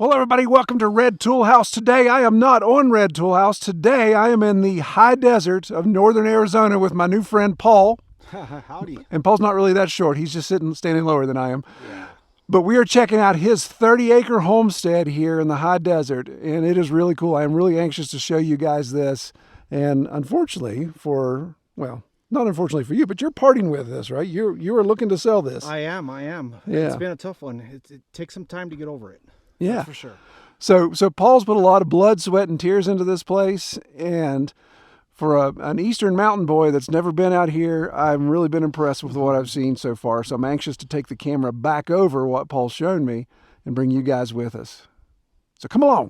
Hello everybody, welcome to Red Tool House. Today I am not on Red Tool House. Today I am in the high desert of northern Arizona with my new friend Paul. Howdy. And Paul's not really that short. He's just standing lower than I am. Yeah. But we are checking out his 30-acre homestead here in the high desert, and it is really cool. I am really anxious to show you guys this. And unfortunately not unfortunately for you, but you're parting with this, right? You are looking to sell this. I am. Yeah. It's been a tough one. It takes some time to get over it. Yeah. That's for sure. So Paul's put a lot of blood, sweat, and tears into this place, and for an Eastern mountain boy that's never been out here, I've really been impressed with what I've seen so far. So I'm anxious to take the camera back over what Paul's shown me and bring you guys with us. So come along.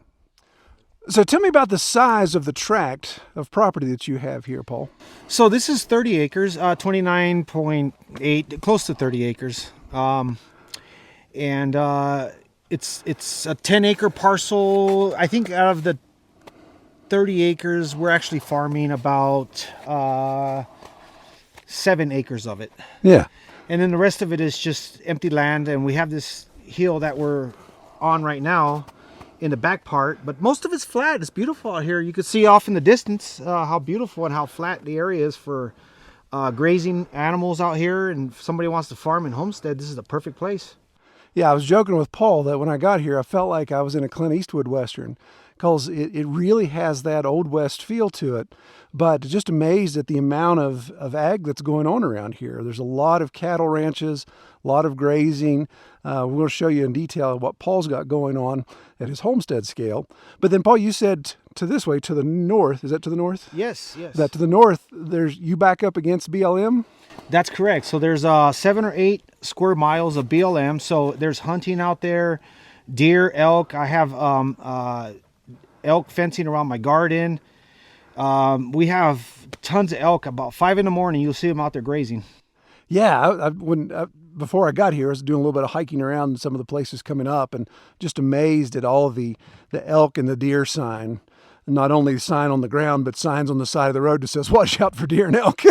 So tell me about the size of the tract of property that you have here, Paul. So this is 30 acres, 29.8, close to 30 acres. It's a 10-acre parcel. I think out of the 30 acres, we're actually farming about 7 acres of it. Yeah. And then the rest of it is just empty land. And we have this hill that we're on right now in the back part. But most of it's flat. It's beautiful out here. You can see off in the distance how beautiful and how flat the area is for grazing animals out here. And if somebody wants to farm in Homestead, this is the perfect place. Yeah, I was joking with Paul that when I got here, I felt like I was in a Clint Eastwood Western because it really has that Old West feel to it. But just amazed at the amount of ag that's going on around here. There's a lot of cattle ranches, a lot of grazing. We're going to show you in detail what Paul's got going on at his homestead scale. But then, Paul, you said to this way, to the north. Is that to the north? Yes. That to the north, you back up against BLM? That's correct. So there's 7 or 8 square miles of BLM. So there's hunting out there, deer, elk. I have elk fencing around my garden. We have tons of elk. About 5 in the morning, you'll see them out there grazing. Yeah, before I got here, I was doing a little bit of hiking around some of the places coming up, and just amazed at all of the elk and the deer sign. Not only sign on the ground, but signs on the side of the road that says "Watch out for deer and elk."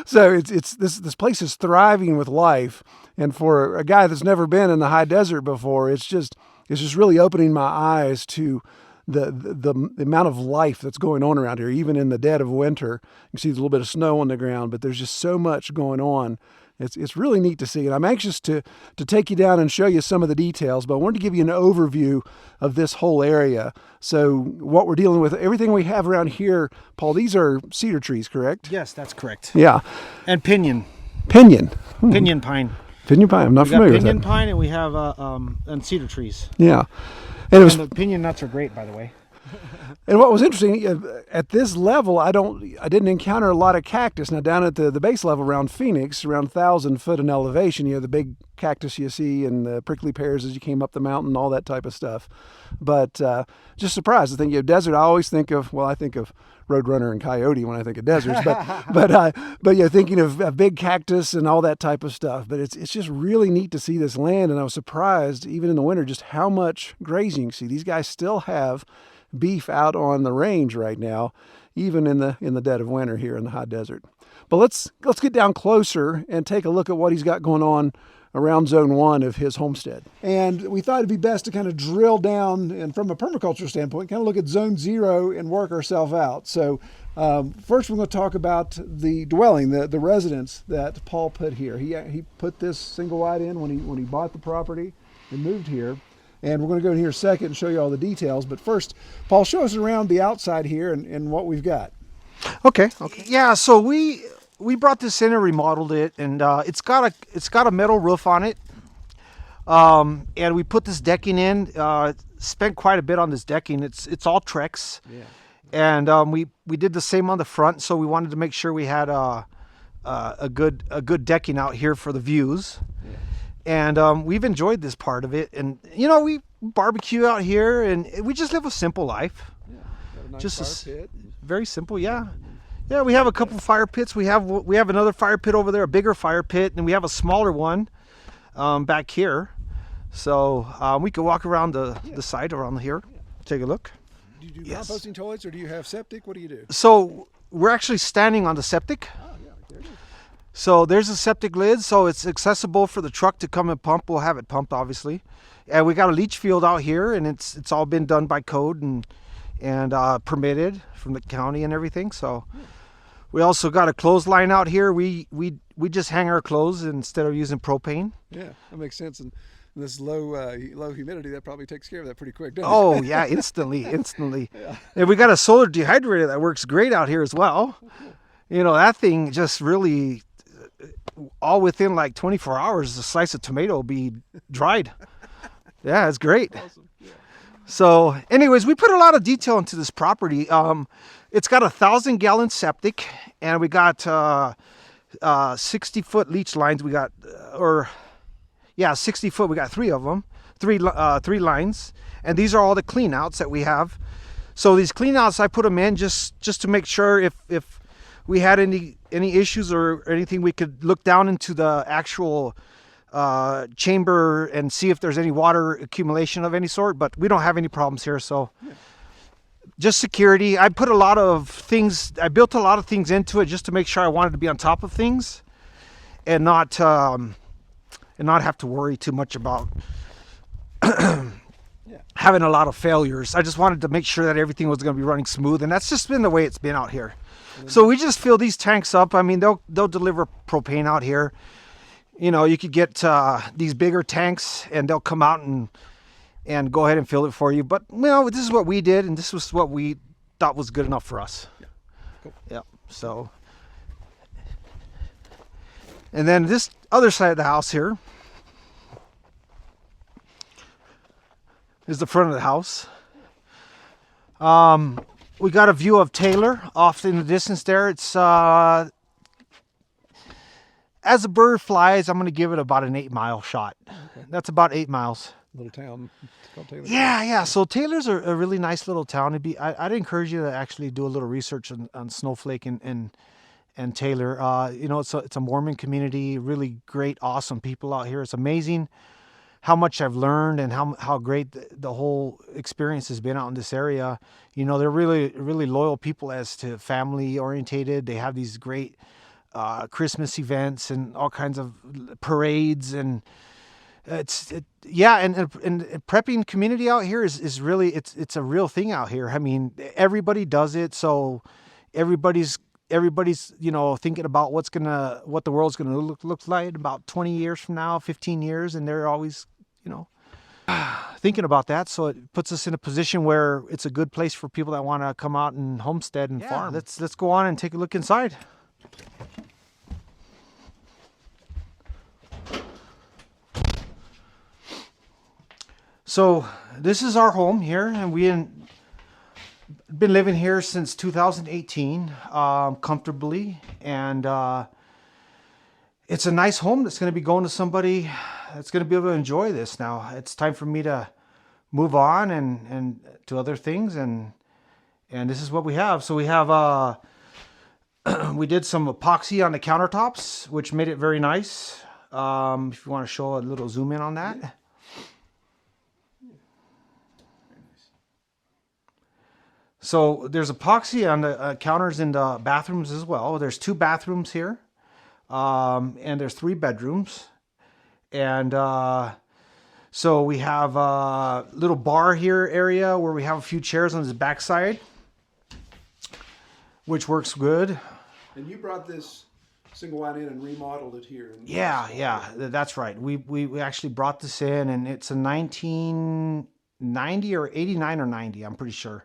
So this place is thriving with life, and for a guy that's never been in the high desert before, it's just really opening my eyes to the amount of life that's going on around here, even in the dead of winter. You see a little bit of snow on the ground, but there's just so much going on. It's really neat to see, and I'm anxious to take you down and show you some of the details, but I wanted to give you an overview of this whole area. So what we're dealing with, everything we have around here, Paul, these are cedar trees, correct? Yes, that's correct. Yeah. And pinyon. Pinyon. Pinyon pine. Pinyon pine. I'm not familiar with that. Pinyon pine, and we have and cedar trees. Yeah. And the pinyon nuts are great, by the way. And what was interesting, at this level, I didn't encounter a lot of cactus. Now, down at the base level around Phoenix, around 1,000 foot in elevation, the big cactus you see and the prickly pears as you came up the mountain, all that type of stuff. But just surprised. I think desert, I always think of, I think of Roadrunner and Coyote when I think of deserts, but you're thinking of big cactus and all that type of stuff. But it's just really neat to see this land, and I was surprised, even in the winter, just how much grazing. See, these guys still have beef out on the range right now, even in the dead of winter here in the high desert. But let's get down closer and take a look at what he's got going on around zone 1 of his homestead. And we thought it'd be best to kind of drill down and from a permaculture standpoint, kind of look at zone 0 and work ourselves out. So first we're going to talk about the dwelling, the residence that Paul put here. He put this single wide in when he bought the property and moved here. And we're going to go in here in a second and show you all the details. But first, Paul, show us around the outside here and what we've got. Okay. Yeah, so we brought this in and remodeled it, and it's got a metal roof on it. And we put this decking in. Spent quite a bit on this decking. It's all Trex. Yeah. And we did the same on the front, so we wanted to make sure we had a good decking out here for the views. Yeah. And we've enjoyed this part of it, and we barbecue out here, and we just live a simple life. Yeah, got a nice just fire pit. Very simple. Yeah. We have a couple fire pits. We have another fire pit over there, a bigger fire pit, and we have a smaller one back here. So we could walk around the side around here. Take a look. Do you do composting toilets, or do you have septic? What do you do? So we're actually standing on the septic. Oh, yeah, there it is. So there's a septic lid, so it's accessible for the truck to come and pump. We'll have it pumped, obviously. And we got a leach field out here, and it's all been done by code and permitted from the county and everything. So we also got a clothesline out here. We just hang our clothes instead of using propane. Yeah, that makes sense. And this low humidity, that probably takes care of that pretty quick, doesn't it? Oh yeah, instantly. Yeah. And we got a solar dehydrator that works great out here as well. You know, that thing just really, all within like 24 hours, a slice of tomato will be dried. Yeah, it's great. Awesome. Yeah. So anyways, we put a lot of detail into this property. It's got 1,000-gallon septic, and we got 60-foot leach lines. We got, 60 foot. We got 3 of them, three lines, and these are all the clean outs that we have. So these clean outs, I put them in just to make sure if we had any issues or anything, we could look down into the actual chamber and see if there's any water accumulation of any sort. But we don't have any problems here, so just security. I built a lot of things into it just to make sure I wanted to be on top of things and not have to worry too much about having a lot of failures. I just wanted to make sure that everything was going to be running smooth, and that's just been the way it's been out here. So we just fill these tanks up. I mean, they'll deliver propane out here. You know, you could get these bigger tanks, and they'll come out and go ahead and fill it for you. But this is what we did, and this was what we thought was good enough for us. Yeah. Cool. Yeah. So, and then this other side of the house here is the front of the house. We got a view of Taylor off in the distance there. It's as a bird flies, I'm going to give it about an 8-mile shot. Okay. That's about 8 miles. Little town. It's called Taylor. Yeah. So Taylor's a really nice little town. I'd encourage you to actually do a little research on Snowflake and Taylor. It's a Mormon community. Really great, awesome people out here. It's amazing how much I've learned and how great the whole experience has been out in this area. You know, they're really, really loyal people as to family orientated. They have these great Christmas events and all kinds of parades, and prepping community out here is really, it's a real thing out here. I mean, everybody does it. So everybody's, thinking about what the world's going to look like about 20 years from now, 15 years. And they're always, thinking about that. So it puts us in a position where it's a good place for people that want to come out and homestead and farm. Let's go on and take a look inside. So this is our home here, and we've been living here since 2018, comfortably, and it's a nice home that's going to be going to somebody that's going to be able to enjoy this now. It's time for me to move on and to other things, and this is what we have. So we have we did some epoxy on the countertops, which made it very nice. If you want to show a little zoom in on that. Yeah. So there's epoxy on the counters in the bathrooms as well. There's 2 bathrooms here, and there's 3 bedrooms. And so we have a little bar here area where we have a few chairs on this backside, which works good. And you brought this single wide in and remodeled it here. Yeah, that's right. We actually brought this in, and it's a 1990 or 89 or 90, I'm pretty sure.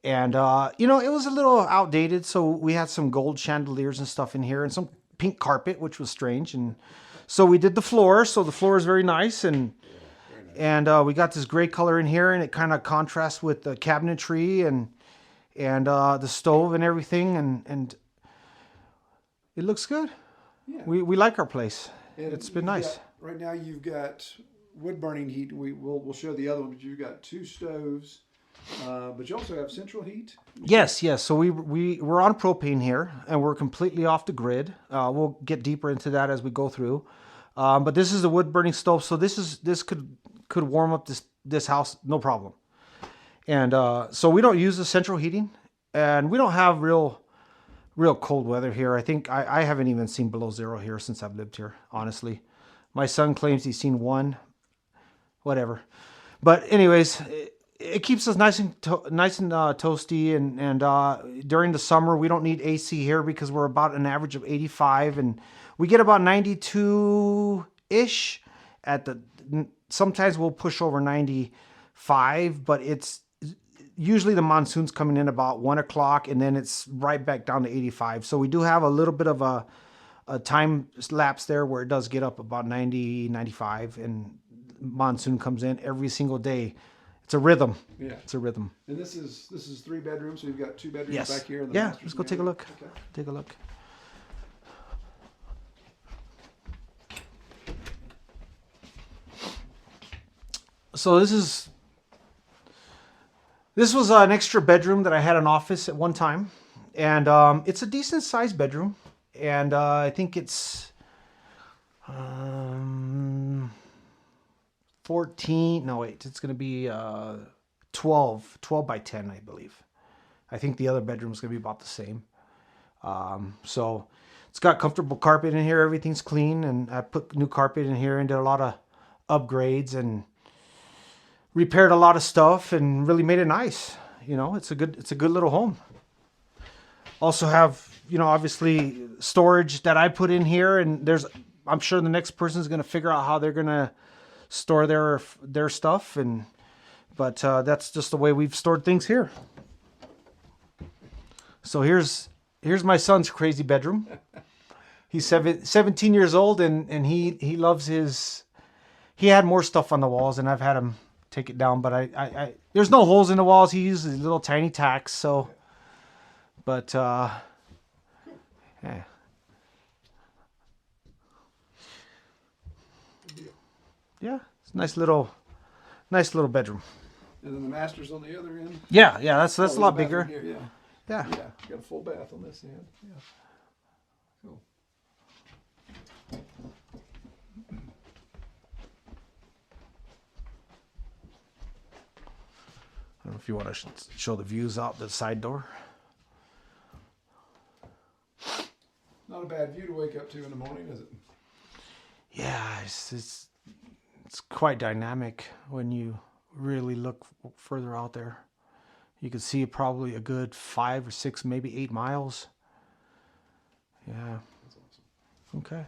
And, it was a little outdated, so we had some gold chandeliers and stuff in here and some pink carpet, which was strange. And so we did the floor, so the floor is very nice. And we got this gray color in here, and it kind of contrasts with the cabinetry and the stove and everything. And it looks good. Yeah. We like our place. And it's been nice. Right now you've got wood burning heat. We'll show the other one, but you've got 2 stoves. But you also have central heat? Yes. So we're on propane here, and we're completely off the grid. We'll get deeper into that as we go through. But this is a wood burning stove, so this could warm up this house no problem. And so we don't use the central heating, and we don't have real real cold weather here. I think I haven't even seen below zero here since I've lived here, honestly. My son claims he's seen one, whatever. But anyways, it keeps us nice and toasty. And during the summer, we don't need AC here because we're about an average of 85, and we get about 92-ish. Sometimes we'll push over 95, but it's usually the monsoon's coming in about 1 o'clock, and then it's right back down to 85. So we do have a little bit of a time lapse there where it does get up about 90, 95, and monsoon comes in every single day. It's a rhythm. Yeah, it's a rhythm. And this is 3 bedrooms. So you've got 2 bedrooms Yes. back here. And the Yeah, master's let's go in take a there. look. Okay. Take a look. So this was an extra bedroom that I had an office at one time, and it's a decent sized bedroom, and I think it's 14. No, wait, it's going to be 12 by 10, I believe. I think the other bedroom is going to be about the same. So it's got comfortable carpet in here. Everything's clean, and I put new carpet in here and did a lot of upgrades and repaired a lot of stuff and really made it nice. It's a good little home. Also have, obviously storage that I put in here, and I'm sure the next person's going to figure out how they're going to store their stuff, but that's just the way we've stored things here. So here's my son's crazy bedroom. He's 17 years old, and he loves he had more stuff on the walls, and I've had him take it down, but I there's no holes in the walls. He uses little tiny tacks, so, but yeah. Yeah, it's a nice little bedroom. And then the master's on the other end. Yeah, that's a lot bigger. Here, yeah. Yeah. Got a full bath on this end. Yeah. Cool. I don't know if you want to show the views out the side door. Not a bad view to wake up to in the morning, is it? Yeah, it's quite dynamic when you really look further out there. You can see probably a good 5 or 6, maybe 8 miles. Yeah. That's awesome. Okay.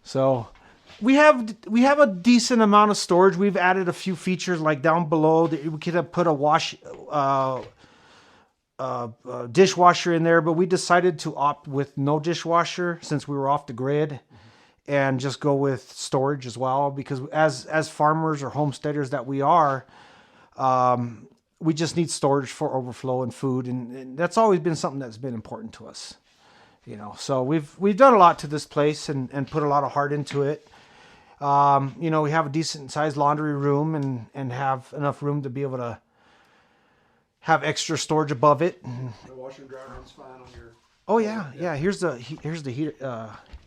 So we have a decent amount of storage. We've added a few features, like down below that we could have put a dishwasher in there, but we decided to opt with no dishwasher since we were off the grid, and just go with storage as well, because as farmers or homesteaders that we are, we just need storage for overflow and food, and that's always been something that's been important to us. So we've done a lot to this place and put a lot of heart into it. We have a decent sized laundry room and have enough room to be able to have extra storage above it. The washer and dryer runs fine on your. Oh yeah. Here's the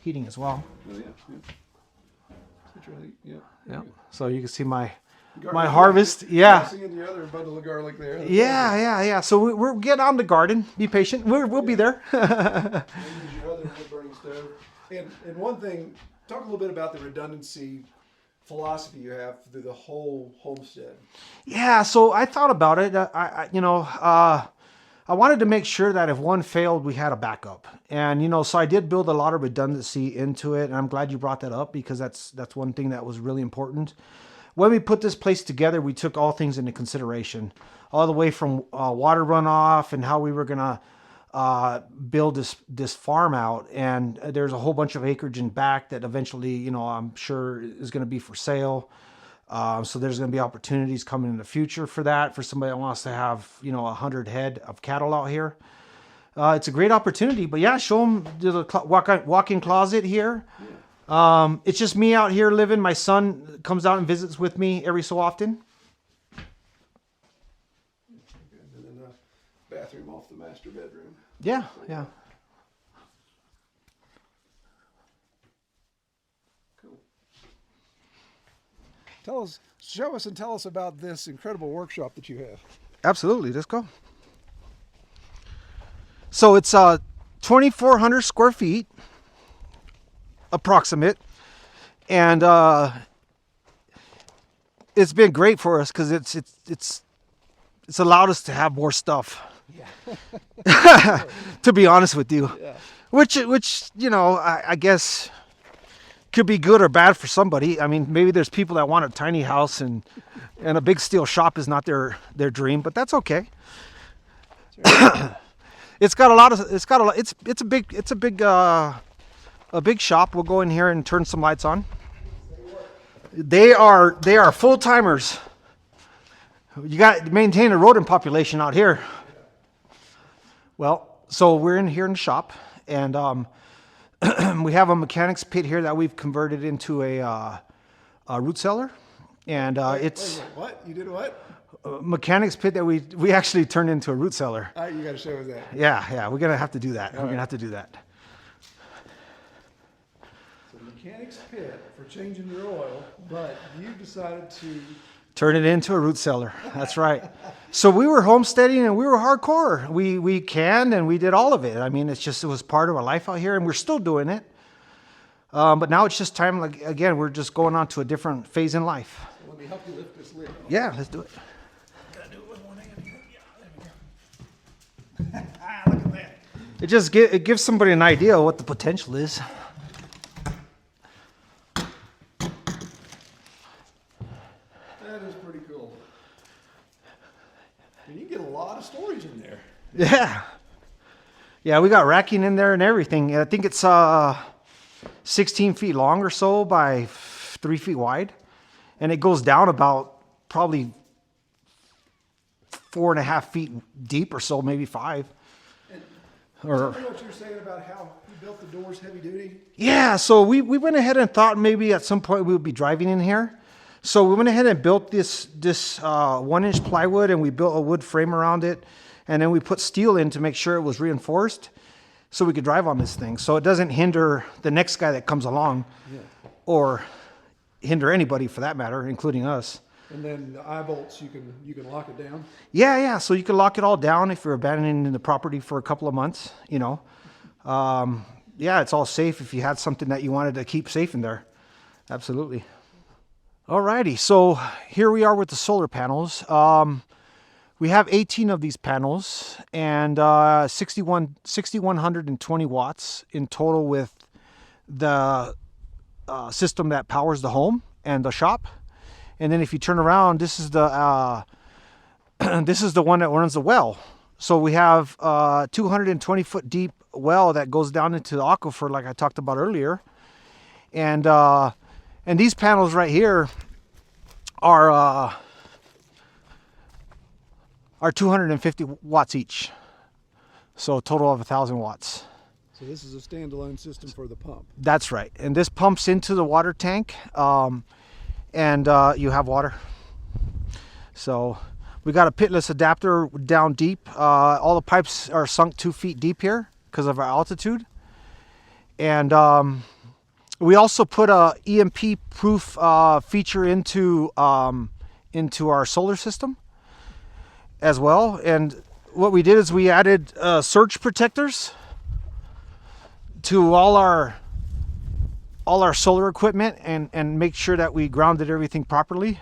heating as well. Oh yeah. Yeah. So you can see my Garlic harvest. Yeah. Seeing the other bundle of garlic there. That's Yeah. So we're getting on the garden. Be patient. We'll be there. And use your other wood burning stove. And one thing, talk a little bit about the redundancy philosophy you have through the whole homestead. Yeah. So I thought about it. I wanted to make sure that if one failed, we had a backup. And, so I did build a lot of redundancy into it. And I'm glad you brought that up, because that's one thing that was really important. When we put this place together, we took all things into consideration, all the way from water runoff and how we were going to build this farm out. And there's a whole bunch of acreage in back that eventually, I'm sure is going to be for sale. So there's going to be opportunities coming in the future for that, for somebody that wants to have, 100 head of cattle out here. It's a great opportunity. But yeah, show them the walk-in closet here. Yeah. It's just me out here living. My son comes out and visits with me every so often. And then the bathroom off the master bedroom. Yeah. Cool. Show us and tell us about this incredible workshop that you have. Absolutely. Let's go. So it's 2,400 square feet, approximate, and it's been great for us because it's allowed us to have more stuff. Yeah. To be honest with you, Yeah. which you know, I guess could be good or bad for somebody. I mean, maybe there's people that want a tiny house and a big steel shop is not their dream, but that's okay. It's a big shop. We'll go in here and turn some lights on. They are full timers. You got to maintain a rodent population out here. Well, so we're in here in the shop, and we have a mechanics pit here that we've converted into a root cellar, and it's Wait, what? You did what? a mechanics pit that we actually turned into a root cellar. All right, you got to show us that. Yeah, we're gonna have to do that. We're gonna have to do that. So mechanics pit for changing your oil, but you decided to. Turn it into a root cellar. That's right. So we were homesteading and we were hardcore. We canned and we did all of it. I mean, it was part of our life out here, and we're still doing it. But now it's just time. Like again, we're just going on to a different phase in life. Let me help you lift this lid. Yeah, let's do it. Gotta do it with one hand. Yeah, there we go. Look at that. It gives somebody an idea of what the potential is. That is pretty cool. And you get a lot of storage in there. Yeah, we got racking in there and everything. I think it's 16 feet long or so by 3 feet wide, and it goes down about probably 4.5 feet deep or so, maybe 5. Tell me what you were saying about how you built the doors heavy duty. Yeah, so we went ahead and thought maybe at some point we would be driving in here. So we went ahead and built this 1-inch plywood, and we built a wood frame around it, and then we put steel in to make sure it was reinforced so we could drive on this thing. So it doesn't hinder the next guy that comes along, or hinder anybody for that matter, including us. And then the eye bolts, you can lock it down. Yeah. So you can lock it all down if you're abandoning the property for a couple of months, you know. Yeah, it's all safe if you had something that you wanted to keep safe in there. Absolutely. Alrighty, so here we are with the solar panels. We have 18 of these panels and 6,120 watts in total with the system that powers the home and the shop. And then if you turn around, this is the this is the one that runs the well. So we have 220 foot deep well that goes down into the aquifer, like I talked about earlier. And these panels right here are 250 watts each. So a total of 1,000 watts. So this is a standalone system for the pump. That's right. And this pumps into the water tank, and you have water. So we got a pitless adapter down deep. All the pipes are sunk 2 feet deep here because of our altitude. And we also put a EMP proof feature into our solar system as well. And what we did is we added surge protectors to all our solar equipment and make sure that we grounded everything properly.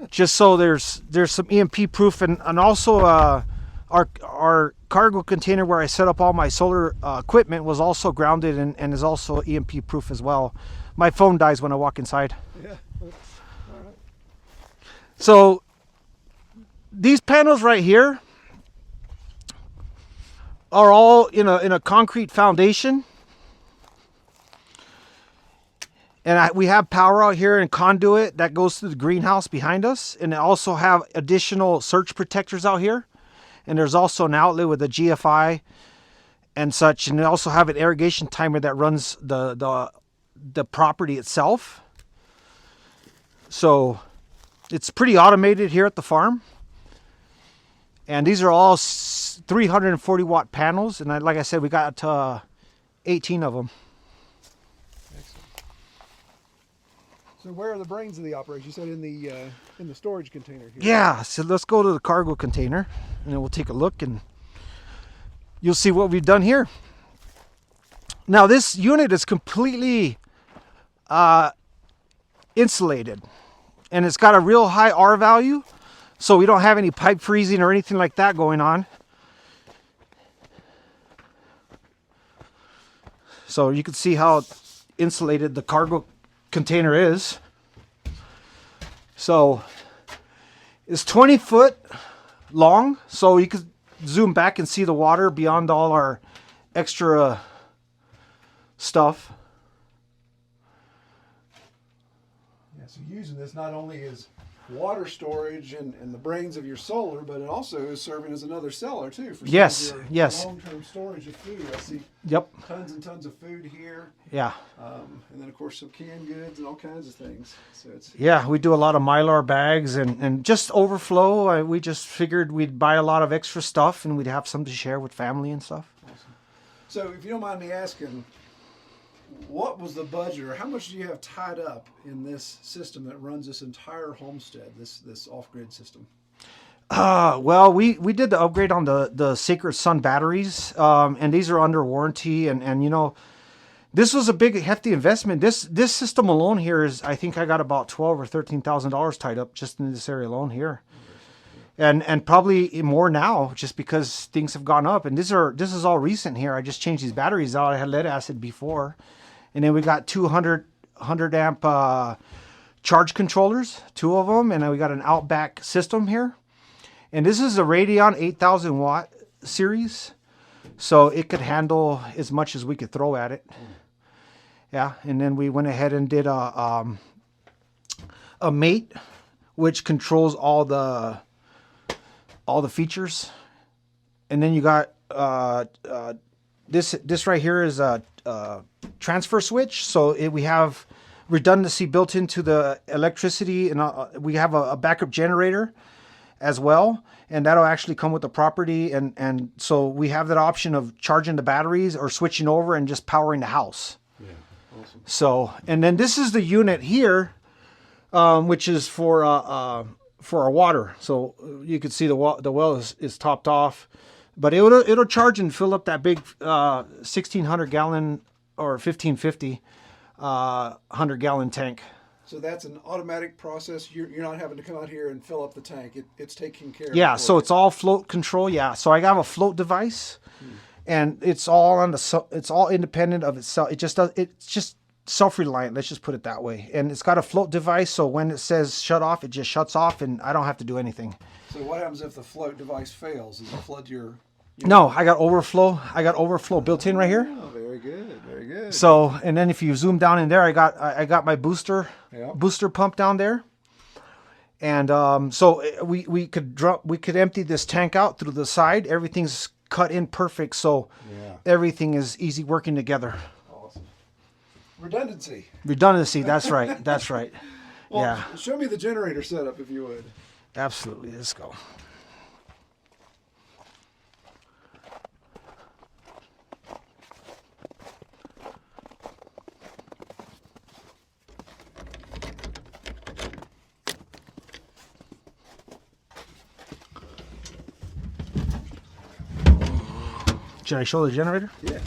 Just so there's some EMP proof, and also our cargo container where I set up all my solar equipment was also grounded and is also EMP proof as well. My phone dies when I walk inside. Yeah. All right. So these panels right here are all in a concrete foundation. And we have power out here and conduit that goes to the greenhouse behind us. And I also have additional surge protectors out here. And there's also an outlet with a GFI and such. And they also have an irrigation timer that runs the property itself. So it's pretty automated here at the farm. And these are all 340 watt panels. And like I said, we got 18 of them. So where are the brains of the operation? You said in the storage container here. Yeah, so let's go to the cargo container and then we'll take a look and you'll see what we've done here. Now this unit is completely insulated and it's got a real high R value, so we don't have any pipe freezing or anything like that going on. So you can see how insulated the cargo container is. So it's 20 foot long, so you could zoom back and see the water beyond all our extra stuff. Yeah, so using this not only as water storage and the brains of your solar, but it also is serving as another cellar too for Yes, your yes. long-term storage of food. I see Yep. tons and tons of food here, Yeah. and then of course some canned goods and all kinds of things. So it's Yeah, we do a lot of Mylar bags and just overflow. We just figured we'd buy a lot of extra stuff and we'd have some to share with family and stuff. awesome. So if you don't mind me asking, what was the budget, or how much do you have tied up in this system that runs this entire homestead, this off-grid system? Well, we did the upgrade on the Sacred Sun batteries, and these are under warranty, and you know, this was a big hefty investment. This system alone here is, I think I got about $12,000 or $13,000 tied up just in this area alone here, and probably more now just because things have gone up. And this is all recent here. I just changed these batteries out. I had lead acid before, and then we got 200 amp charge controllers, 2 of them, and then we got an Outback system here. And this is a Radeon 8000 watt series, so it could handle as much as we could throw at it. Yeah, and then we went ahead and did a mate, which controls all the features. And then you got this right here is a transfer switch, so we have redundancy built into the electricity, and we have a backup generator as well, and that'll actually come with the property, and so we have that option of charging the batteries or switching over and just powering the house. Yeah, awesome. So, and then this is the unit here, which is for our water. So you can see the well is topped off, but it'll charge and fill up that big 1,600 gallon or 1,550 100-gallon tank. So that's an automatic process. You're not having to come out here and fill up the tank. It's taking care of Yeah, it. so it's all float control. Yeah, so I have a float device, and it's all it's all independent of itself. It's just self-reliant. Let's just put it that way. And it's got a float device, so when it says shut off, it just shuts off, and I don't have to do anything. So what happens if the float device fails? Does it flood your No, I got overflow. I got overflow built in right here. Oh, very good, very good. So, and then if you zoom down in there, I got my booster pump down there, and so we could empty this tank out through the side. Everything's cut in perfect, so everything is easy working together. Awesome. Redundancy. That's right. That's right. Well, yeah. Show me the generator setup if you would. Absolutely. Let's go. Should I show the generator? Yeah.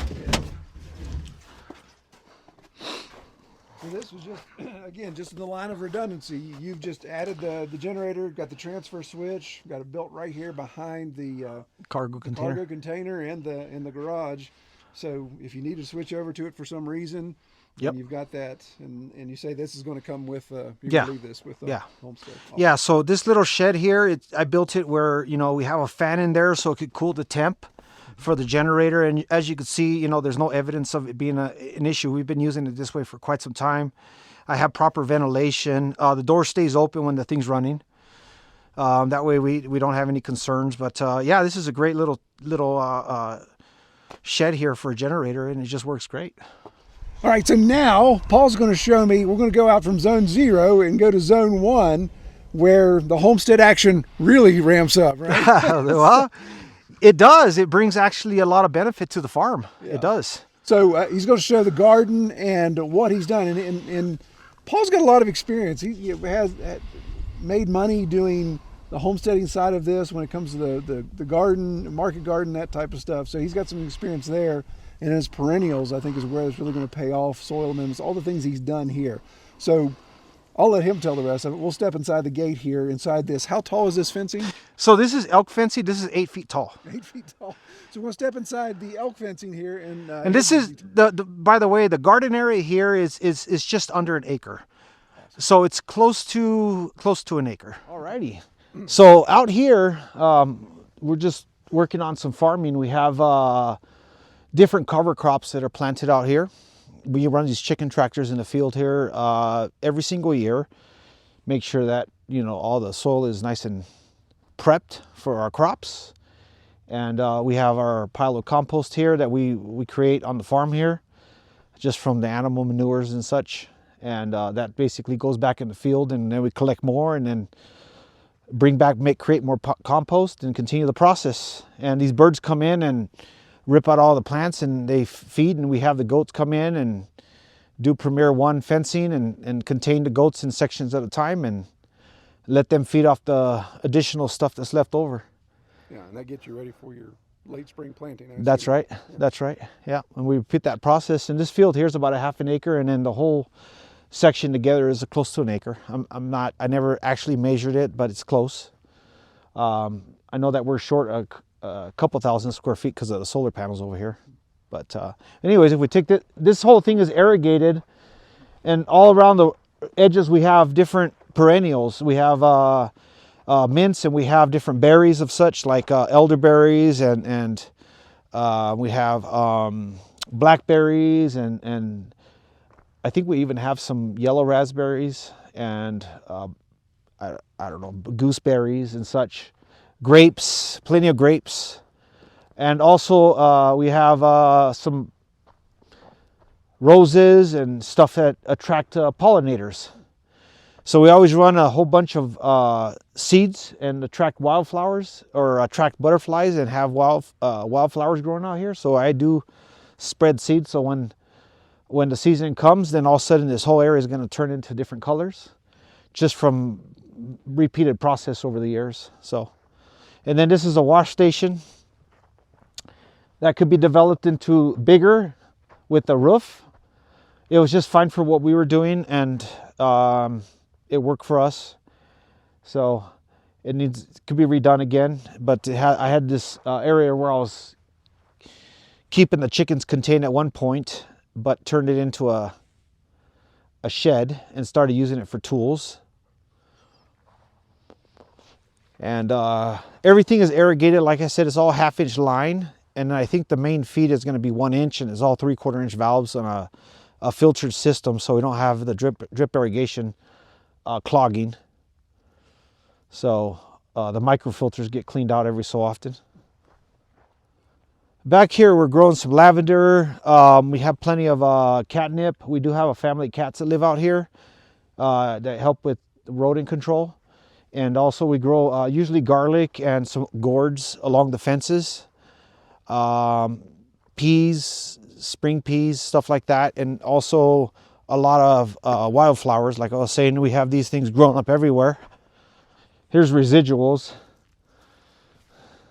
So this was just, again, just in the line of redundancy. You've just added the generator, got the transfer switch, got it built right here behind the Cargo container. in the garage. So if you need to switch over to it for some reason, Yep. and you've got that, and you say this is going to come with, leave this with Homestead. Awesome. Yeah, so this little shed here, I built it where, we have a fan in there so it could cool the temp for the generator. And as you can see, there's no evidence of it being an issue. We've been using it this way for quite some time. I have proper ventilation. The door stays open when the thing's running. That way we don't have any concerns. But yeah, this is a great little shed here for a generator, and it just works great. All right, so now Paul's going to show me, we're going to go out from zone 0 and go to zone 1 where the homestead action really ramps up, right? Well, it does. It brings actually a lot of benefit to the farm. Yeah. It does. So he's going to show the garden and what he's done. And Paul's got a lot of experience. He has made money doing the homesteading side of this when it comes to the garden, market garden, that type of stuff. So he's got some experience there. And his perennials, I think, is where it's really going to pay off. Soil amendments, all the things he's done here. So I'll let him tell the rest of it. We'll step inside the gate here, inside this. How tall is this fencing? So this is elk fencing. This is 8 feet tall. 8 feet tall. So we're going to step inside the elk fencing here. And this is, by the way, the garden area here is just under an acre. So it's close to an acre. Alrighty. So out here, we're just working on some farming. We have different cover crops that are planted out here. We run these chicken tractors in the field here every single year. Make sure that, you know, all the soil is nice and prepped for our crops. And we have our pile of compost here that we create on the farm here, just from the animal manures and such. And that basically goes back in the field, and then we collect more and then bring back, create more compost and continue the process. And these birds come in and rip out all the plants and they feed, and we have the goats come in and do Premier 1 fencing and contain the goats in sections at a time and let them feed off the additional stuff that's left over. Yeah, and that gets you ready for your late spring planting. That's right. That's right. Yeah, and we repeat that process. And this field here is about a half an acre, and then the whole section together is close to an acre. I never actually measured it, but it's close. I know that we're short a couple thousand square feet because of the solar panels over here. But anyways, if we take this whole thing is irrigated, and all around the edges we have different perennials. We have mints, and we have different berries of such, like elderberries, and we have blackberries, and I think we even have some yellow raspberries, and I don't know, gooseberries and such. Grapes, plenty of grapes. And also we have some roses and stuff that attract pollinators. So we always run a whole bunch of seeds and attract wildflowers, or attract butterflies, and have wildflowers growing out here. So I do spread seeds, so when the season comes, then all of a sudden this whole area is going to turn into different colors, just from repeated process over the years. So, and then this is a wash station that could be developed into bigger with a roof. It was just fine for what we were doing, and it worked for us. So it could be redone again. But I had this area where I was keeping the chickens contained at one point, but turned it into a shed and started using it for tools. And everything is irrigated. Like I said, it's all 1/2 inch line. And I think the main feed is going to be 1 inch, and it's all 3/4 inch valves on a filtered system, so we don't have the drip irrigation clogging. So the microfilters get cleaned out every so often. Back here, we're growing some lavender. We have plenty of catnip. We do have a family of cats that live out here that help with rodent control. And also we grow usually garlic and some gourds along the fences. Peas, spring peas, stuff like that. And also a lot of wildflowers. Like I was saying, we have these things growing up everywhere. Here's residuals.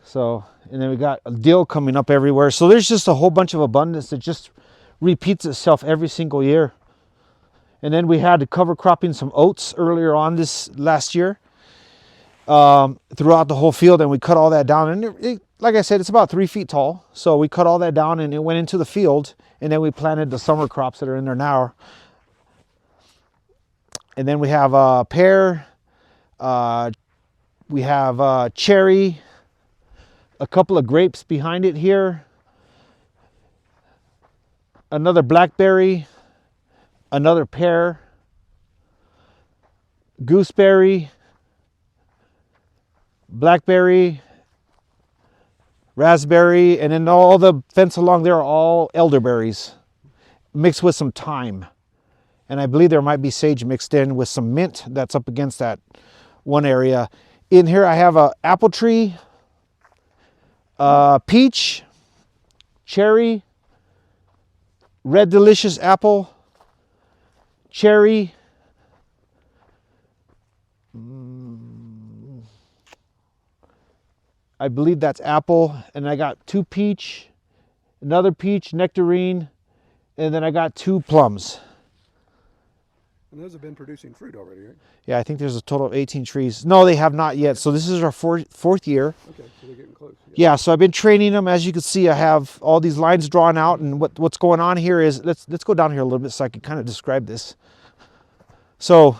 So, and then we got a dill coming up everywhere. So there's just a whole bunch of abundance that just repeats itself every single year. And then we had cover cropping some oats earlier on this last year. Throughout the whole field, and we cut all that down, and like I said, it's about 3 feet tall, so we cut all that down and it went into the field, and then we planted the summer crops that are in there now. And then we have pear, we have cherry, a couple of grapes behind it here, another blackberry, another pear, gooseberry, blackberry, raspberry, and then all the fence along there are all elderberries mixed with some thyme. And I believe there might be sage mixed in with some mint that's up against that one area. In here I have an apple tree, peach, cherry, red delicious apple, cherry, I believe that's apple, and I got 2 peach, another peach, nectarine, and then I got 2 plums. And those have been producing fruit already, right? Yeah, I think there's a total of 18 trees. No, they have not yet. So this is our fourth year. Okay, so they're getting close. Yeah, so I've been training them. As you can see, I have all these lines drawn out, and what's going on here is, let's go down here a little bit so I can kind of describe this. So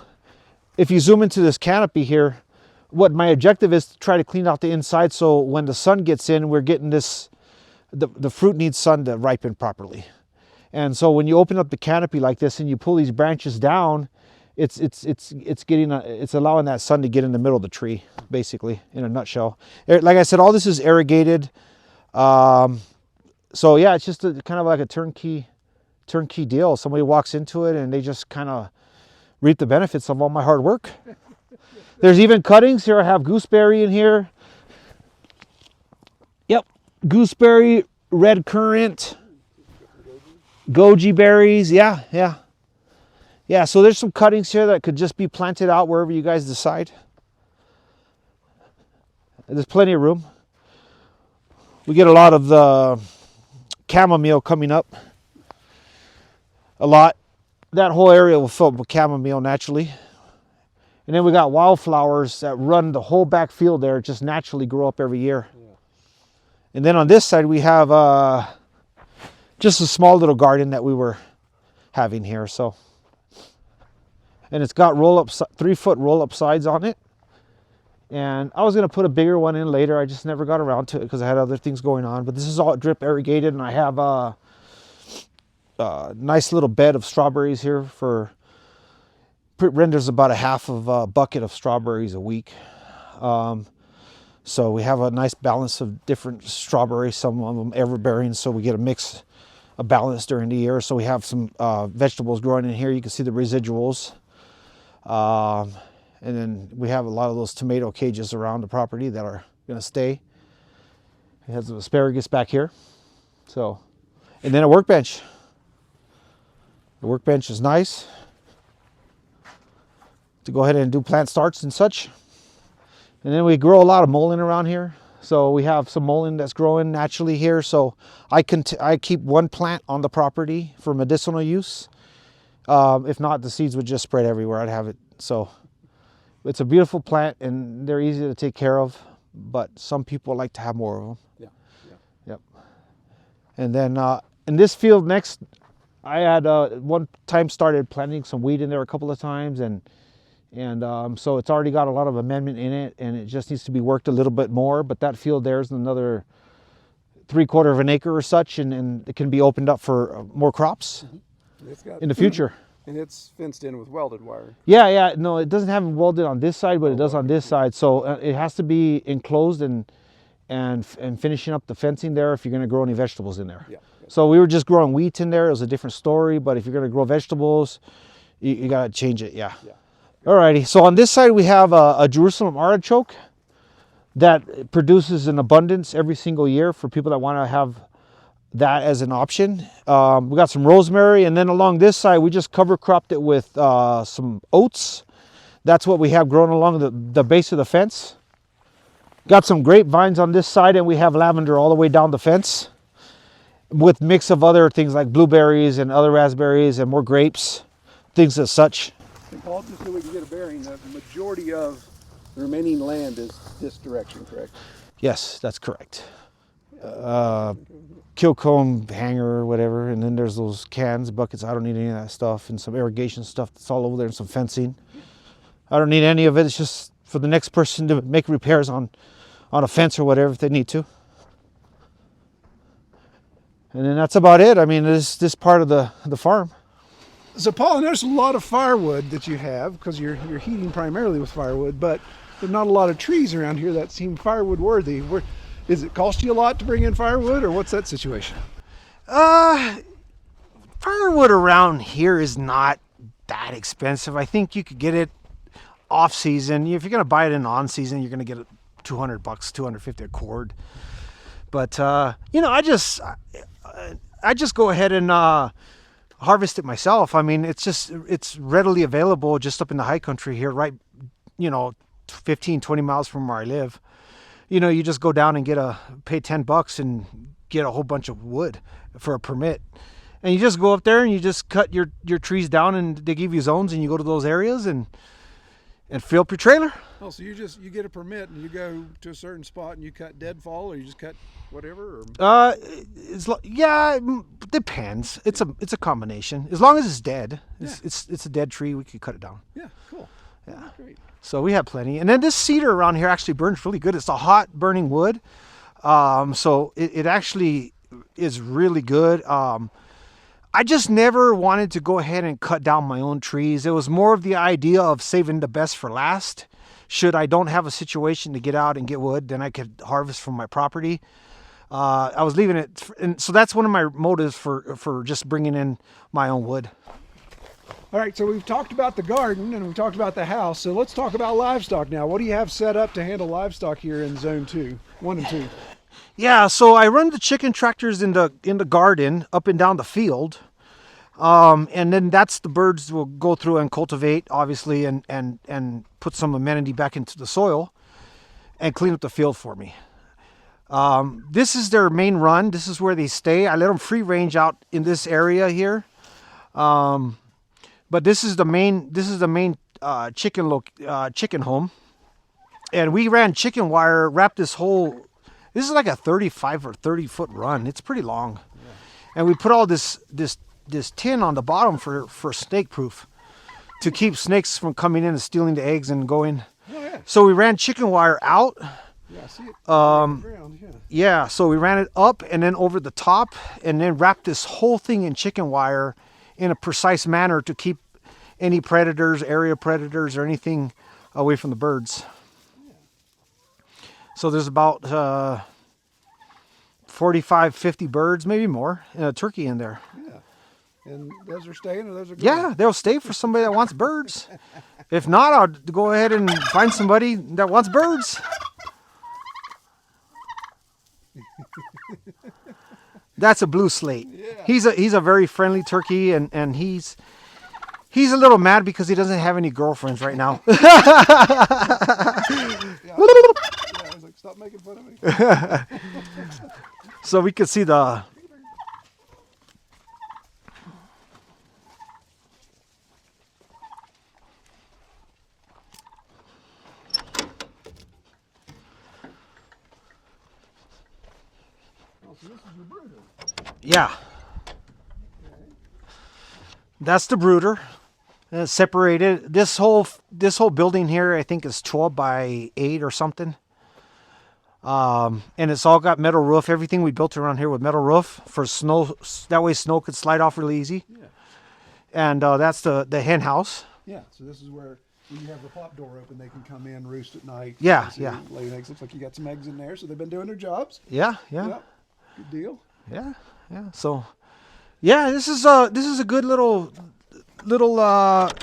if you zoom into this canopy here, what my objective is to try to clean out the inside, so when the sun gets in, we're getting this, the fruit needs sun to ripen properly. And so when you open up the canopy like this and you pull these branches down, it's allowing that sun to get in the middle of the tree, basically, in a nutshell. Like I said, all this is irrigated. So yeah, it's just kind of like a turnkey deal. Somebody walks into it and they just kind of reap the benefits of all my hard work. There's even cuttings here. I have gooseberry in here. Yep, gooseberry, red currant, goji berries. Yeah. So there's some cuttings here that could just be planted out wherever you guys decide. There's plenty of room. We get a lot of the chamomile coming up. A lot. That whole area will fill up with chamomile naturally. And then we got wildflowers that run the whole back field there, just naturally grow up every year. Yeah. And then on this side we have just a small little garden that we were having here. So, and it's got 3-foot roll-up sides on it. And I was going to put a bigger one in later. I just never got around to it because I had other things going on. But this is all drip irrigated, and I have a nice little bed of strawberries here for. Renders about a half of a bucket of strawberries a week. So we have a nice balance of different strawberries, some of them ever-bearing, so we get a balance during the year. So we have some vegetables growing in here. You can see the residuals. And then we have a lot of those tomato cages around the property that are going to stay. It has some asparagus back here. So, and then a workbench. The workbench is nice to go ahead and do plant starts and such. And then we grow a lot of mullein around here. So we have some mullein that's growing naturally here. So I keep one plant on the property for medicinal use. If not, the seeds would just spread everywhere. I'd have it. So it's a beautiful plant and they're easy to take care of, but some people like to have more of them. Yep. And then in this field next, I had one time started planting some wheat in there a couple of times, and so it's already got a lot of amendment in it, and it just needs to be worked a little bit more. But that field there's another 3/4 of an acre or such, and it can be opened up for more crops in the future. And it's fenced in with welded wire. Yeah. No, it doesn't have it welded on this side, but it does on this side. So it has to be enclosed and finishing up the fencing there if you're going to grow any vegetables in there. Yeah. So we were just growing wheat in there. It was a different story. But if you're going to grow vegetables, you got to change it. Yeah. Alrighty, so on this side we have a Jerusalem artichoke that produces an abundance every single year for people that want to have that as an option. We got some rosemary, and then along this side we just cover cropped it with some oats. That's what we have grown along the base of the fence. Got some grapevines on this side, and we have lavender all the way down the fence with mix of other things like blueberries and other raspberries and more grapes, things as such. And Paul, just so we can get a bearing, the majority of the remaining land is this direction, correct? Yes, that's correct. Kill cone hanger or whatever, and then there's those cans, buckets. I don't need any of that stuff, and some irrigation stuff that's all over there, and some fencing. I don't need any of it. It's just for the next person to make repairs on a fence or whatever if they need to. And then that's about it. I mean, this part of the farm. So Paul, I noticed a lot of firewood that you have, because you're heating primarily with firewood, but there's not a lot of trees around here that seem firewood worthy. Is it cost you a lot to bring in firewood, or what's that situation? Firewood around here is not that expensive. I think you could get it off season. If you're going to buy it in on season, you're going to get it $200, $250 a cord. But I just go ahead and harvest it myself. I mean, it's readily available just up in the high country here, right, 15, 20 miles from where I live. you just go down and pay $10 and get a whole bunch of wood for a permit. And you just go up there and you just cut your trees down, and they give you zones, and you go to those areas and fill up your trailer. Oh, so you get a permit and you go to a certain spot and you cut deadfall, or you just cut whatever? Or? It depends. It's a combination. As long as it's dead, it's a dead tree, we could cut it down. Yeah, cool. Yeah, oh, great. So we have plenty. And then this cedar around here actually burns really good. It's a hot burning wood, so it actually is really good. I just never wanted to go ahead and cut down my own trees. It was more of the idea of saving the best for last. Should I don't have a situation to get out and get wood, then I could harvest from my property. I was leaving it, and so that's one of my motives for just bringing in my own wood. All right, so we've talked about the garden and we've talked about the house. So let's talk about livestock now. What do you have set up to handle livestock here in Zone 1 and 2? Yeah, so I run the chicken tractors in the garden up and down the field, and then that's the birds will go through and cultivate, obviously, and put some amenity back into the soil and clean up the field for me. This is their main run. This is where they stay. I let them free range out in this area here, but this is the main chicken home, and we ran chicken wire, wrapped this whole. This is like a 35 or 30 foot run. It's pretty long. Yeah. And we put all this tin on the bottom for snake proof, to keep snakes from coming in and stealing the eggs and going. Oh, yeah. So we ran chicken wire out. Yeah, I see it on the ground. Yeah, so we ran it up and then over the top, and then wrapped this whole thing in chicken wire in a precise manner to keep any predators, area predators, or anything away from the birds. So there's about 45, 50 birds, maybe more, and a turkey in there. Yeah. And those are staying, or those are going? Yeah, they'll stay for somebody that wants birds. If not, I'll go ahead and find somebody that wants birds. That's a blue slate. Yeah. He's a very friendly turkey, and he's a little mad because he doesn't have any girlfriends right now. I was like, stop making fun of me. So we could see the. Oh, so this is your brooder. Yeah. That's the brooder. Separated. This whole building here, I think, is 12 by 8 or something. And it's all got metal roof. Everything we built around here with metal roof for snow. That way snow could slide off really easy. Yeah. And that's the hen house. Yeah. So this is where when you have the pop door open, they can come in, roost at night. Yeah, yeah. Lay eggs. Looks like you got some eggs in there. So they've been doing their jobs. Yeah, yeah. Yep. Good deal. Yeah, yeah. So, yeah, this is a good little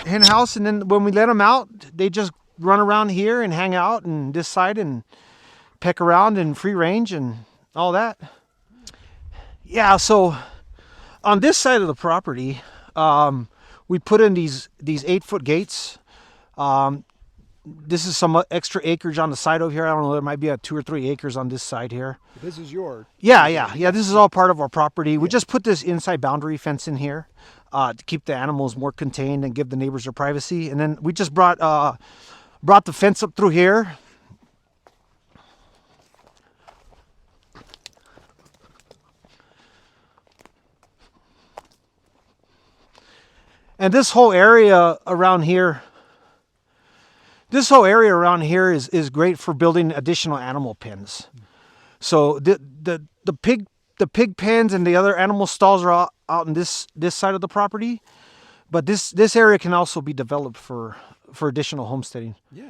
hen house. And then when we let them out, they just run around here and hang out and this side and peck around and free range and all that. Yeah. So on this side of the property, we put in these 8-foot gates. This is some extra acreage on the side over here. I don't know. There might be 2 or 3 acres on this side here. This is your. Yeah. This is all part of our property. We just put this inside boundary fence in here to keep the animals more contained and give the neighbors their privacy. And then we just brought the fence up through here. And this whole area around here. This whole area around here is great for building additional animal pens. So the pig pens and the other animal stalls are out in this side of the property, but this area can also be developed for additional homesteading. Yeah,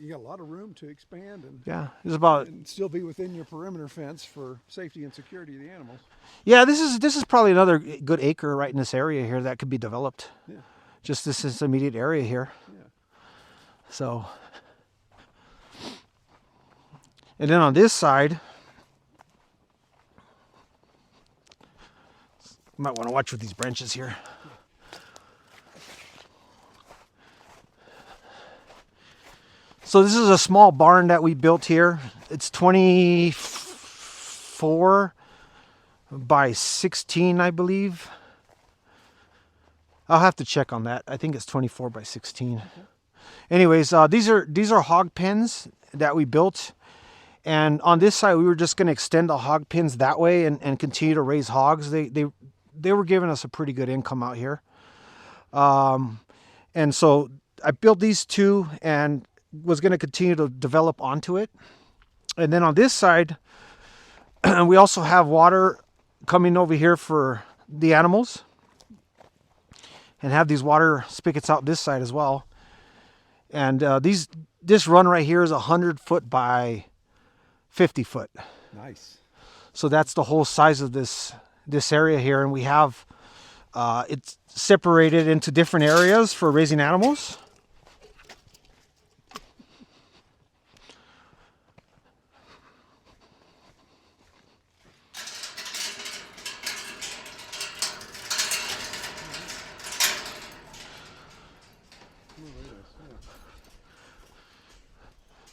you got a lot of room to expand and and still be within your perimeter fence for safety and security of the animals. Yeah, this is probably another good acre right in this area here that could be developed. Yeah, just this immediate area here. Yeah. So, and then on this side, you might want to watch with these branches here. So this is a small barn that we built here. It's 24 by 16, I believe. I'll have to check on that. I think it's 24 by 16. Okay. Anyways, these are hog pens that we built. And on this side, we were just going to extend the hog pens that way and continue to raise hogs. They were giving us a pretty good income out here. And so I built these two and was going to continue to develop onto it. And then on this side, we also have water coming over here for the animals. And have these water spigots out this side as well. And this run right here is 100 foot by 50 foot. Nice. So that's the whole size of this area here. And we have it's separated into different areas for raising animals.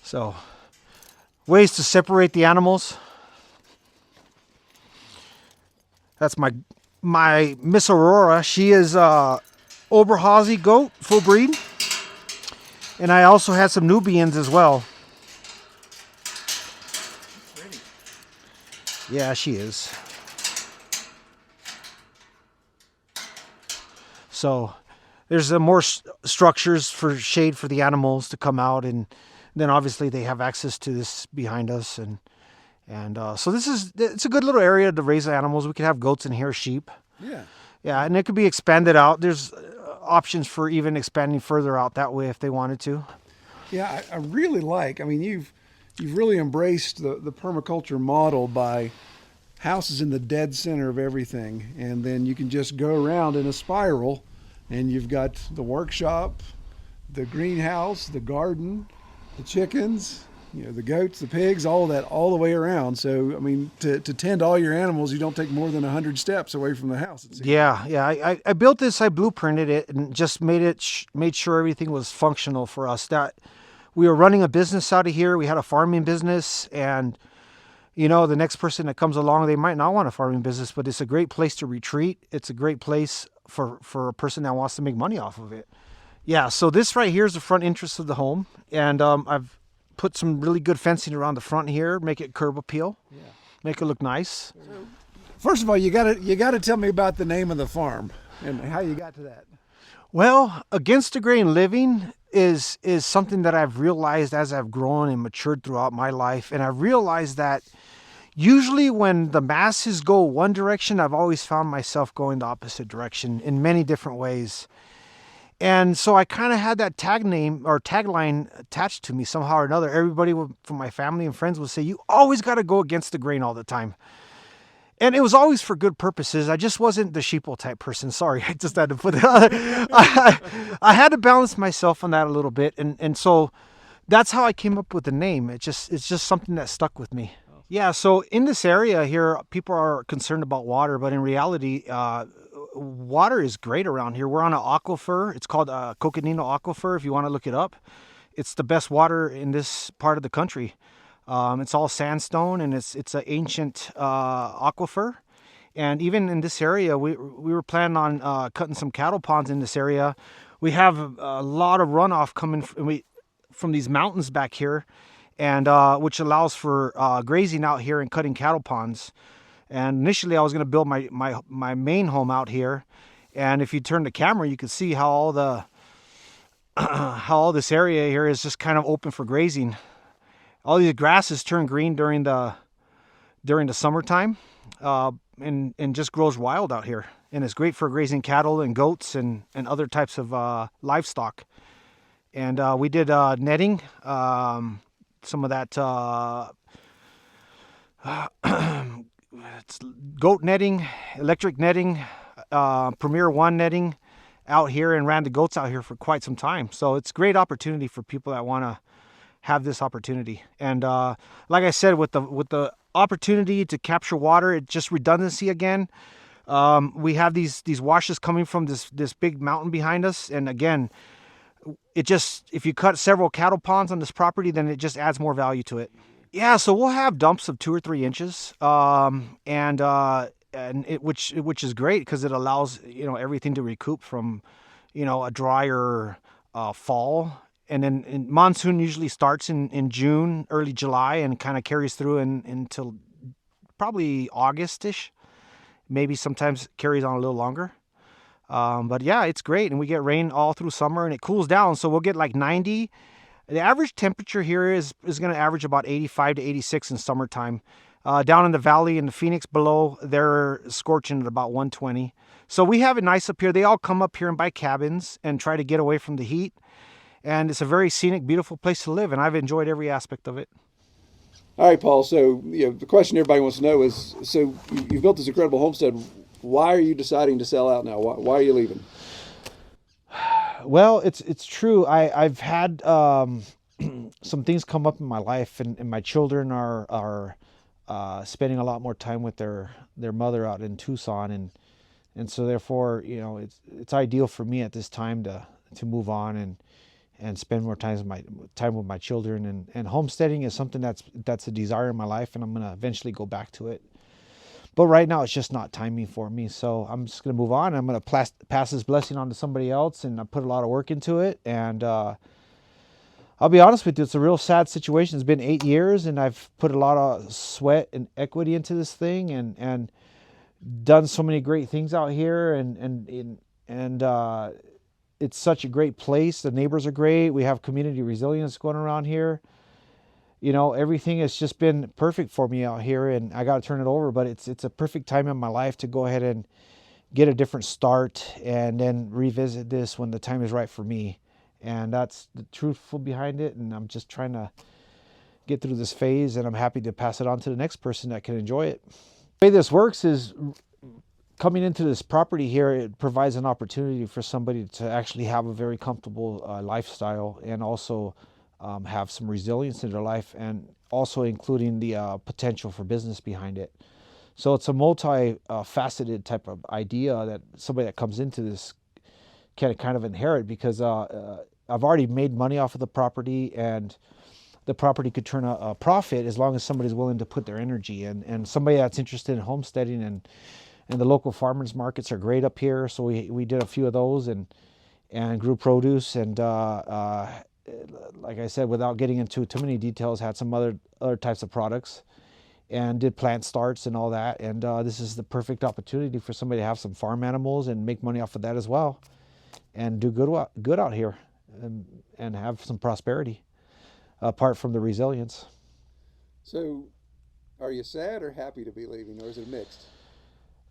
So, ways to separate the animals. That's my Miss Aurora. She is Oberhausen goat, full breed. And I also had some Nubians as well. Pretty. Yeah, she is. So, there's more structures for shade for the animals to come out, and then obviously they have access to this behind us, and so it's a good little area to raise animals. We could have goats in here, sheep. Yeah. Yeah, and it could be expanded out. There's options for even expanding further out that way if they wanted to. Yeah, I really like. I mean, you've really embraced the permaculture model by houses in the dead center of everything, and then you can just go around in a spiral, and you've got the workshop, the greenhouse, the garden, the chickens, the goats, the pigs, all of that, all the way around. So, I mean, to tend all your animals, you don't take more than 100 steps away from the house. Yeah. I built this, I blueprinted it, and just made sure everything was functional for us. That we were running a business out of here. We had a farming business, and the next person that comes along, they might not want a farming business, but it's a great place to retreat. It's a great place for a person that wants to make money off of it. Yeah, so this right here is the front entrance of the home, and I've put some really good fencing around the front here, make it curb appeal, make it look nice. So, first of all, you gotta tell me about the name of the farm and how you got to that. Well, Against the Grain living is something that I've realized as I've grown and matured throughout my life, and I realized that usually when the masses go one direction, I've always found myself going the opposite direction in many different ways. And so I kind of had that tagline attached to me somehow or another. Everybody from my family and friends would say, you always got to go against the grain all the time. And it was always for good purposes. I just wasn't the sheeple type person. Sorry, I just had to put it I had to balance myself on that a little bit. And so that's how I came up with the name. It's just something that stuck with me. Yeah, so in this area here, people are concerned about water, but in reality, water is great around here. We're on an aquifer. It's called Coconino Aquifer, if you want to look it up. It's the best water in this part of the country. It's all sandstone, and it's an ancient aquifer. And even in this area, we were planning on cutting some cattle ponds in this area. We have a lot of runoff coming from these mountains back here, and which allows for grazing out here and cutting cattle ponds. And initially I was going to build my main home out here, and if you turn the camera, you can see how all this area here is just kind of open for grazing. All these grasses turn green during the summertime, and just grows wild out here, and it's great for grazing cattle and goats and other types of livestock. And we did netting, some of that it's goat netting, electric netting, Premier One netting out here, and ran the goats out here for quite some time. So it's a great opportunity for people that want to have this opportunity. And like I said, with the opportunity to capture water, it's just redundancy again. We have these washes coming from this big mountain behind us, and again, if you cut several cattle ponds on this property, then it just adds more value to it. Yeah, so we'll have dumps of 2 or 3 inches, and which is great because it allows everything to recoup from a drier fall, and then monsoon usually starts in June, early July, and kind of carries through until probably Augustish. Maybe sometimes carries on a little longer. But yeah, it's great, and we get rain all through summer, and it cools down, so we'll get like 90. The average temperature here is going to average about 85 to 86 in summertime. Down in the valley in the Phoenix below, they're scorching at about 120. So we have it nice up here. They all come up here and buy cabins and try to get away from the heat. And it's a very scenic, beautiful place to live, and I've enjoyed every aspect of it. All right, Paul. So, the question everybody wants to know is: so you've built this incredible homestead. Why are you deciding to sell out now? Why are you leaving? Well, it's true. I've had some things come up in my life, and my children are spending a lot more time with their mother out in Tucson, and so therefore, it's ideal for me at this time to move on and spend more time with my children, and homesteading is something that's a desire in my life, and I'm gonna eventually go back to it. But right now, it's just not timing for me. So I'm just going to move on. I'm going to pass this blessing on to somebody else. And I put a lot of work into it. And I'll be honest with you, it's a real sad situation. It's been 8 years, and I've put a lot of sweat and equity into this thing, and done so many great things out here. And it's such a great place. The neighbors are great. We have community resilience going around here. Everything has just been perfect for me out here, and I got to turn it over, but it's a perfect time in my life to go ahead and get a different start and then revisit this when the time is right for me. And that's the truthful behind it. And I'm just trying to get through this phase, and I'm happy to pass it on to the next person that can enjoy it. The way this works is coming into this property here, it provides an opportunity for somebody to actually have a very comfortable lifestyle, and also have some resilience in their life, and also including the potential for business behind it. So it's a multi-faceted type of idea that somebody that comes into this can kind of inherit, because I've already made money off of the property, and the property could turn a profit as long as somebody's willing to put their energy in. And somebody that's interested in homesteading, and the local farmers markets are great up here. So we did a few of those, and grew produce, and like I said, without getting into too many details, had some other types of products, and did plant starts and all that. And this is the perfect opportunity for somebody to have some farm animals and make money off of that as well, and do good out here, and have some prosperity apart from the resilience. So, are you sad or happy to be leaving, or is it mixed?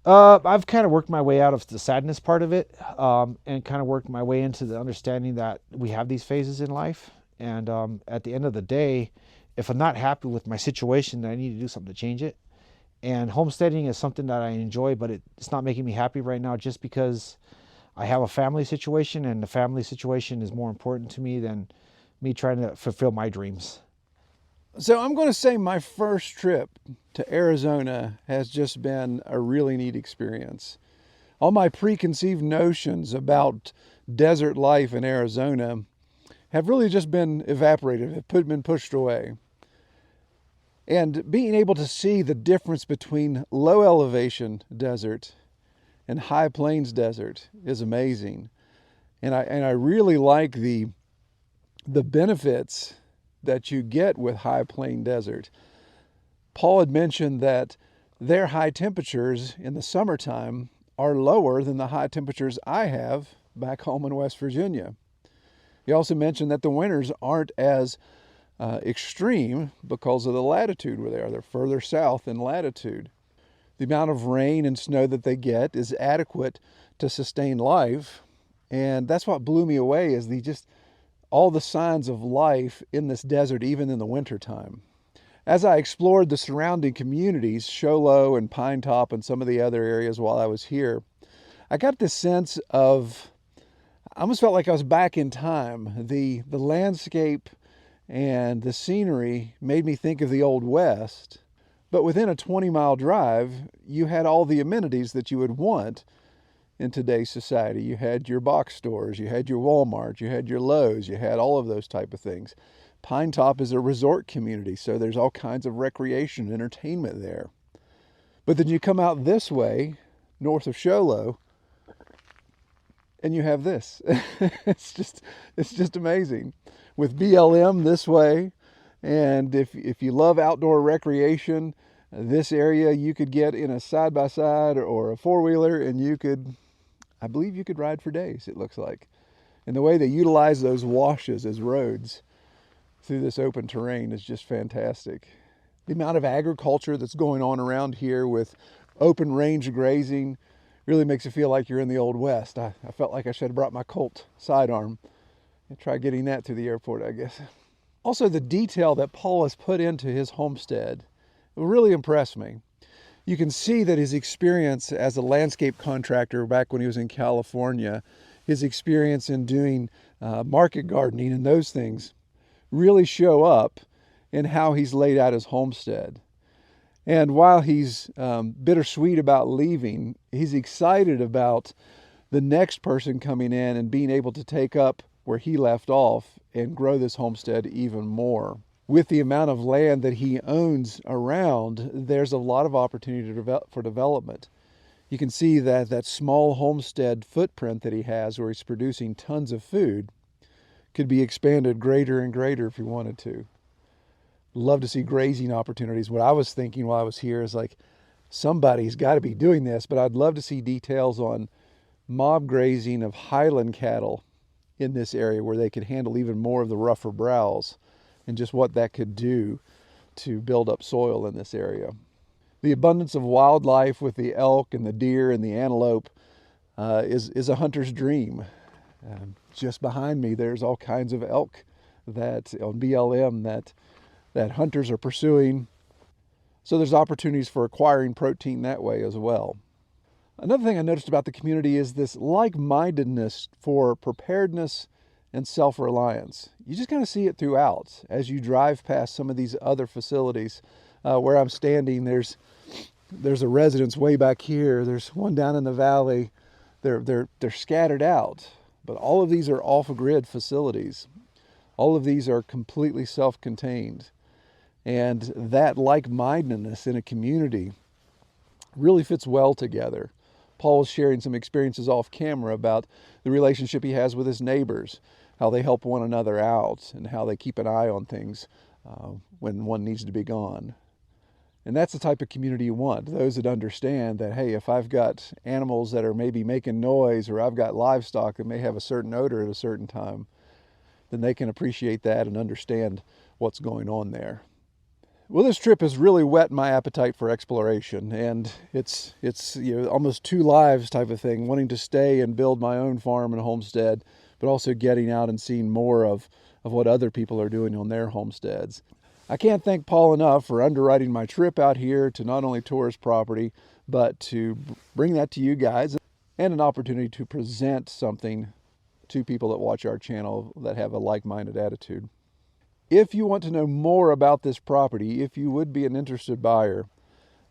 I've kind of worked my way out of the sadness part of it, and kind of worked my way into the understanding that we have these phases in life. And at the end of the day, if I'm not happy with my situation, then I need to do something to change it. And homesteading is something that I enjoy, but it's not making me happy right now, just because I have a family situation, and the family situation is more important to me than me trying to fulfill my dreams. So I'm going to say my first trip to Arizona has just been a really neat experience. All my preconceived notions about desert life in Arizona have really just been evaporated, have been pushed away. And being able to see the difference between low elevation desert and high plains desert is amazing. And I really like the benefits that you get with high plain desert. Paul had mentioned that their high temperatures in the summertime are lower than the high temperatures I have back home in West Virginia. He also mentioned that the winters aren't as extreme because of the latitude where they are. They're further south in latitude. The amount of rain and snow that they get is adequate to sustain life. And that's what blew me away, is all the signs of life in this desert, even in the wintertime. As I explored the surrounding communities, Show Low and Pine Top and some of the other areas while I was here, I got this sense of, I almost felt like I was back in time. The landscape and the scenery made me think of the Old West, but within a 20-mile drive, you had all the amenities that you would want in today's society. You had your box stores, you had your Walmart, you had your Lowe's, you had all of those type of things. Pine Top is a resort community, so there's all kinds of recreation and entertainment there. But then you come out this way, north of Show Low, and you have this. it's just amazing. With BLM this way, and if you love outdoor recreation, this area you could get in a side-by-side or a four-wheeler, and I believe you could ride for days, it looks like. And the way they utilize those washes as roads through this open terrain is just fantastic. The amount of agriculture that's going on around here with open range grazing really makes it feel like you're in the Old West. I felt like I should have brought my Colt sidearm and try getting that to the airport, I guess. Also, the detail that Paul has put into his homestead really impressed me. You can see that his experience as a landscape contractor back when he was in California, his experience in doing market gardening and those things really show up in how he's laid out his homestead. And while he's bittersweet about leaving, he's excited about the next person coming in and being able to take up where he left off and grow this homestead even more. With the amount of land that he owns around, there's a lot of opportunity for development. You can see that small homestead footprint that he has, where he's producing tons of food, could be expanded greater and greater if he wanted to. Love to see grazing opportunities. What I was thinking while I was here is like, somebody's got to be doing this, but I'd love to see details on mob grazing of highland cattle in this area where they could handle even more of the rougher browse, and just what that could do to build up soil in this area. The abundance of wildlife with the elk and the deer and the antelope is a hunter's dream. Just behind me, there's all kinds of elk that on BLM that hunters are pursuing. So there's opportunities for acquiring protein that way as well. Another thing I noticed about the community is this like-mindedness for preparedness and self-reliance. You just kind of see it throughout as you drive past some of these other facilities. Where I'm standing, there's a residence way back here. There's one down in the valley. They're scattered out, but all of these are off-grid facilities. All of these are completely self-contained. And that like-mindedness in a community really fits well together. Paul's sharing some experiences off camera about the relationship he has with his neighbors, how they help one another out, and how they keep an eye on things when one needs to be gone. And that's the type of community you want, those that understand that, hey, if I've got animals that are maybe making noise, or I've got livestock that may have a certain odor at a certain time, then they can appreciate that and understand what's going on there. Well, this trip has really whet my appetite for exploration, and it's almost two lives type of thing, wanting to stay and build my own farm and homestead, but also getting out and seeing more of what other people are doing on their homesteads. I can't thank Paul enough for underwriting my trip out here to not only tour his property, but to bring that to you guys, and an opportunity to present something to people that watch our channel that have a like-minded attitude. If you want to know more about this property, if you would be an interested buyer,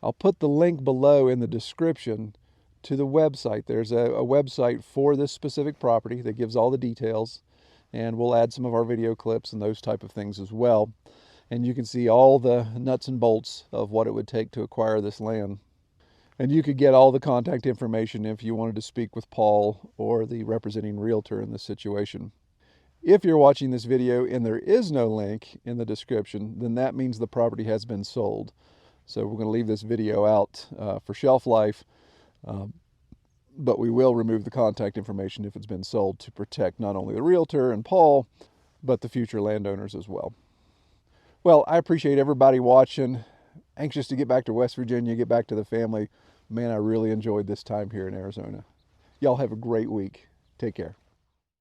I'll put the link below in the description to the website. There's a website for this specific property that gives all the details, and we'll add some of our video clips and those type of things as well. And you can see all the nuts and bolts of what it would take to acquire this land. And you could get all the contact information if you wanted to speak with Paul or the representing realtor in this situation. If you're watching this video and there is no link in the description, then that means the property has been sold. So we're going to leave this video out for shelf life, but we will remove the contact information if it's been sold to protect not only the realtor and Paul, but the future landowners as well. Well, I appreciate everybody watching. Anxious to get back to West Virginia, get back to the family. Man, I really enjoyed this time here in Arizona. Y'all have a great week. Take care.